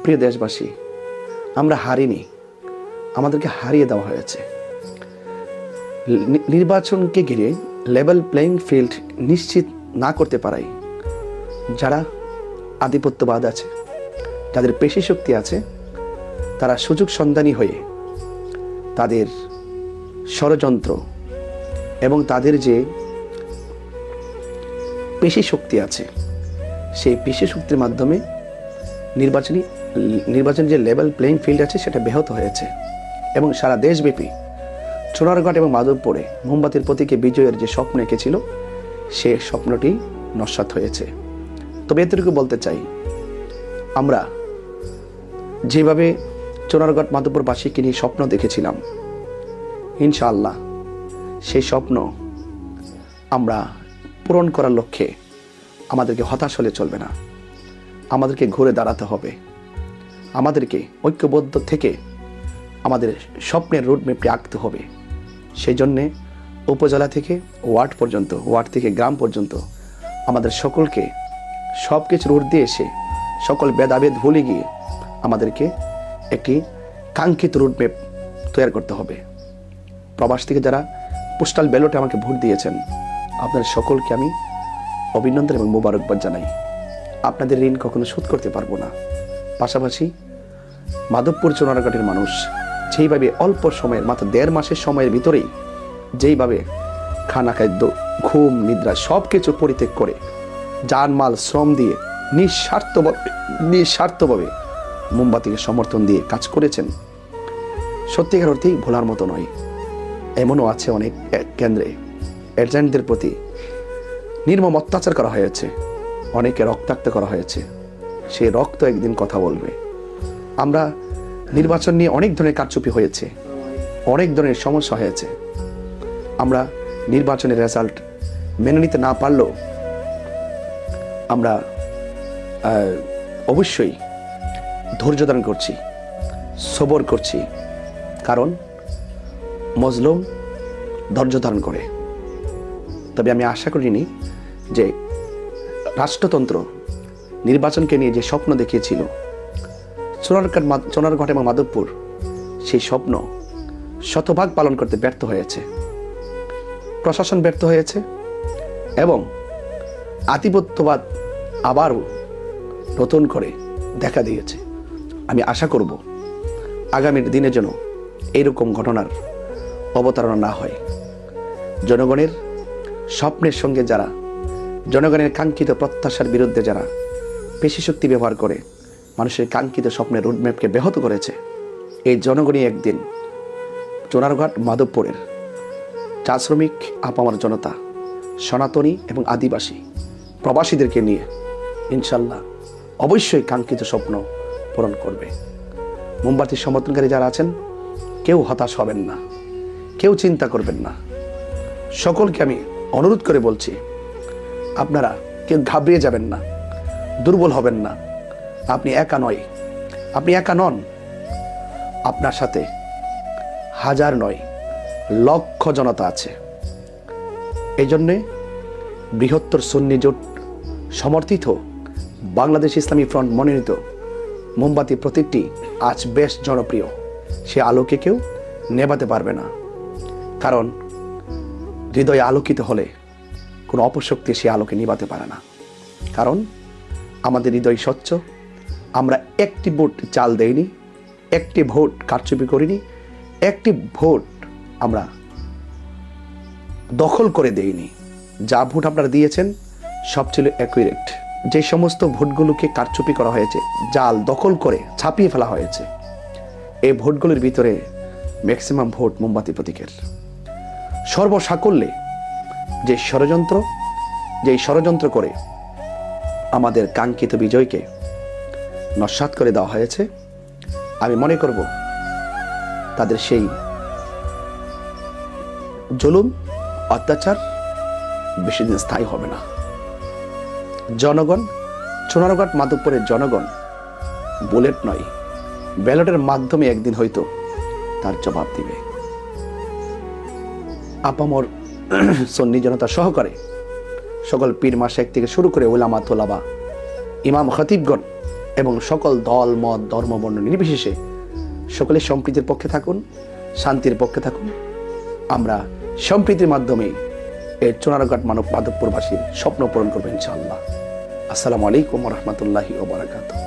প্রিয় দেশবাসী, আমরা হারিনি, আমাদেরকে হারিয়ে দেওয়া হয়েছে। নির্বাচনকে ঘিরে লেভেল প্লেইং ফিল্ড নিশ্চিত না করতে পারাই যারা আধিপত্যবাদ আছে, যাদের পেশি শক্তি আছে, তারা সুযোগ সন্ধানী হয়ে তাদের ষড়যন্ত্র এবং তাদের যে পেশি শক্তি আছে সেই পেশি শক্তির মাধ্যমে নির্বাচনী যে লেভেল প্লেইং ফিল্ড আছে সেটা ব্যাহত হয়েছে এবং সারা দেশব্যাপী চুনারঘাট এবং মাধবপুরে মোমবাতির প্রতীকে বিজয়ের যে স্বপ্ন এঁকেছিল সে স্বপ্নটি নস্যাৎ হয়েছে। তবে এতটুকু বলতে চাই, আমরা যেভাবে চুনারঘাট মাধবপুরবাসীকে নিয়ে স্বপ্ন দেখেছিলাম, ইনশাআল্লাহ সেই স্বপ্ন আমরা পূরণ করার লক্ষ্যে আমাদেরকে হতাশ হলে চলবে না, আমাদেরকে ঘুরে দাঁড়াতে হবে, আমাদেরকে ঐক্যবদ্ধ থেকে আমাদের স্বপ্নের রুটম্যাপটি আঁকতে হবে। সেই জন্যে উপজেলা থেকে ওয়ার্ড পর্যন্ত, ওয়ার্ড থেকে গ্রাম পর্যন্ত আমাদের সকলকে সব কিছু রুট দিয়ে এসে সকল ভেদাভেদ ভুলে গিয়ে আমাদেরকে একটি কাঙ্ক্ষিত রুটম্যাপ তৈরি করতে হবে। প্রবাস থেকে যারা পোস্টাল ব্যালটে আমাকে ভোট দিয়েছেন, আপনাদের সকলকে আমি অভিনন্দন এবং মোবারকবাদ জানাই। আপনাদের ঋণ কখনো শোধ করতে পারবো না। পাশাপাশি মাধবপুর চুনারঘাটের মানুষ যেইভাবে অল্প সময়ের, মাত্র 1.5 মাসের সময়ের ভিতরেই যেইভাবে খানা, খাদ্য, ঘুম, নিদ্রা সব কিছু পরিত্যাগ করে জানমাল শ্রম দিয়ে নিঃস্বার্থভাবে মোমবাতিকে সমর্থন দিয়ে কাজ করেছেন, সত্যিকার অর্থেই ভোলার মতো নয়। এমনও আছে অনেক কেন্দ্রে এজেন্টদের প্রতি নির্মম অত্যাচার করা হয়েছে, অনেকে রক্তাক্ত করা হয়েছে। সেই রক্ত একদিন কথা বলবে। আমরা নির্বাচন নিয়ে অনেক ধরনের কারচুপি হয়েছে, অনেক ধরনের সমস্যা হয়েছে। আমরা নির্বাচনের রেজাল্ট মেনে নিতে না পারলেও আমরা অবশ্যই ধৈর্য ধারণ করছি, সবর করছি, কারণ মজলুম ধৈর্য ধারণ করে। তবে আমি আশা করিনি যে রাষ্ট্রতন্ত্র নির্বাচনকে নিয়ে যে স্বপ্ন দেখিয়েছিল চুনারঘাট এবং মাধবপুর, সেই স্বপ্ন শতভাগ পালন করতে ব্যর্থ হয়েছে, প্রশাসন ব্যর্থ হয়েছে এবং আধিপত্যবাদ আবারও নতুন করে দেখা দিয়েছে। আমি আশা করব আগামীর দিনে যেন এইরকম ঘটনার অবতারণা না হয়। জনগণের স্বপ্নের সঙ্গে যারা, জনগণের কাঙ্ক্ষিত প্রত্যাশার বিরুদ্ধে যারা পেশি শক্তি ব্যবহার করে মানুষের কাঙ্ক্ষিত স্বপ্নের রুটম্যাপকে ব্যাহত করেছে, এই জনগণই একদিন চুনারঘাট মাধবপুরের চা শ্রমিক, আপামার জনতা, সনাতনী এবং আদিবাসী প্রবাসীদেরকে নিয়ে ইনশাল্লাহ অবশ্যই কাঙ্ক্ষিত স্বপ্ন পূরণ করবে। মোমবাতির সমর্থনকারী যারা আছেন, কেউ হতাশ হবেন না, কেউ চিন্তা করবেন না। সকলকে আমি অনুরোধ করে বলছি, আপনারা কেউ ঘাবড়িয়ে যাবেন না, দুর্বল হবেন না। আপনি একা নয়, আপনি একা নন, আপনার সাথে হাজার নয় লক্ষ জনতা আছে। এই জন্যে বৃহত্তর সুন্নি জোট সমর্থিত বাংলাদেশ ইসলামী ফ্রন্ট মনোনীত মোমবাতি প্রতীকটি আজ বেশ জনপ্রিয়। সে আলোকে কেউ নেভাতে পারবে না, কারণ হৃদয় আলোকিত হলে কোনো অপশক্তি সে আলোকে নিভাতে পারে না। কারণ আমাদের হৃদয় স্বচ্ছ, আমরা একটি ভোট চাল দেইনি, একটি ভোট কারচুপি করিনি, একটি ভোট আমরা দখল করে দেইনি। যা ভোট আপনারা দিয়েছেন সব ছিল অ্যাকুরেট। যে সমস্ত ভোটগুলোকে কারচুপি করা হয়েছে, জাল দখল করে ছাপিয়ে ফেলা হয়েছে, এই ভোটগুলির ভিতরে ম্যাক্সিমাম ভোট মোমবাতি প্রতীকের। সর্বসাকল্যে যে ষড়যন্ত্র করে আমাদের কাঙ্ক্ষিত বিজয়কে নস্যাৎ করে দেওয়া হয়েছে, আমি মনে করব তাদের সেই জুলুম, অত্যাচার বেশি দিন স্থায়ী হবে না। জনগণ, চুনারঘাট মাধবপুরের জনগণ বুলেট নয়, ব্যালটের মাধ্যমে একদিন হয়তো তার জবাব দিবে। আপামর সুন্নি জনতা সহকারে সকল পীর মাশায়েখ থেকে শুরু করে উলামা তোলাবা, ইমাম খতিবগণ এবং সকল দল মত ধর্ম বর্ণ নির্বিশেষে সকলে সম্প্রীতির পক্ষে থাকুন, শান্তির পক্ষে থাকুন। আমরা সম্প্রীতির মাধ্যমে এই চুনারঘাট মাধবপুরবাসীর স্বপ্ন পূরণ করবো ইনশাআল্লাহ। আসসালামু আলাইকুম ওয়া রাহমাতুল্লাহি ওয়া বারাকাতুহু।